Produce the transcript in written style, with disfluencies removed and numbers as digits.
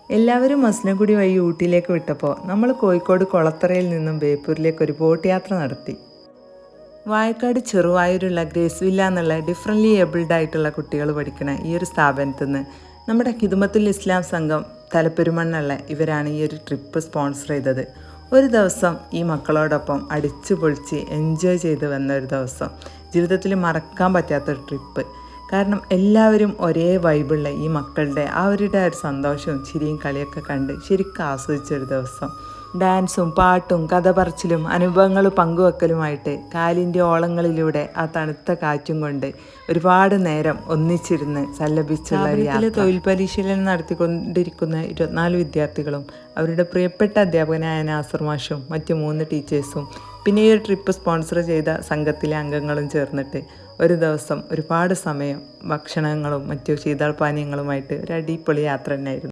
എല്ലാവരും മസനഗുഡി വഴി ഊട്ടിയിലേക്ക് വിട്ടപ്പോൾ നമ്മൾ കോഴിക്കോട് കുളത്തറയിൽ നിന്നും ബേപ്പൂരിലേക്ക് ഒരു ബോട്ട് യാത്ര നടത്തി. വായക്കാട് ചെറുവായൂരുള്ള ഗ്രേസ് വില്ല എന്നുള്ള ഡിഫറൻ്റ്ലി ഏബിൾഡ് ആയിട്ടുള്ള കുട്ടികൾ പഠിക്കുന്ന ഈ ഒരു സ്ഥാപനത്തിൽ നിന്ന് നമ്മുടെ ഹിദ്മത്തുൽ ഇസ്ലാം സംഘം തലപ്പെരുമണ്ണുള്ള ഇവരാണ് ഈ ഒരു ട്രിപ്പ് സ്പോൺസർ ചെയ്തത്. ഒരു ദിവസം ഈ മക്കളോടൊപ്പം അടിച്ചു പൊളിച്ച് എൻജോയ് ചെയ്ത് വന്ന ഒരു ദിവസം, ജീവിതത്തിൽ മറക്കാൻ പറ്റാത്തൊരു ട്രിപ്പ്. കാരണം എല്ലാവരും ഒരേ വൈബുള്ള ഈ മക്കളുടെ അവരുടെ ഒരു സന്തോഷവും ചിരിയും കളിയൊക്കെ കണ്ട് ശരിക്കും ആസ്വദിച്ചൊരു ദിവസം. ഡാൻസും പാട്ടും കഥ പറച്ചിലും അനുഭവങ്ങൾ പങ്കുവെക്കലുമായിട്ട് കാലിൻ്റെ ഓളങ്ങളിലൂടെ ആ തണുത്ത കാറ്റും കൊണ്ട് ഒരുപാട് നേരം ഒന്നിച്ചിരുന്ന് സല്ലപിച്ചുള്ള തൊഴിൽ പരിശീലനം നടത്തിക്കൊണ്ടിരിക്കുന്ന 24 വിദ്യാർത്ഥികളും അവരുടെ പ്രിയപ്പെട്ട അധ്യാപകനായ നാസർ മാഷും മറ്റ് 3 ടീച്ചേഴ്സും പിന്നെ ഈ ഒരു ട്രിപ്പ് സ്പോൺസർ ചെയ്ത സംഘത്തിലെ അംഗങ്ങളും ചേർന്നിട്ട് ഒരു ദിവസം ഒരുപാട് സമയം ഭക്ഷണങ്ങളും മറ്റു ശീതളപാനീയങ്ങളുമായിട്ട് ഒരു അടിപൊളി യാത്ര തന്നെയായിരുന്നു.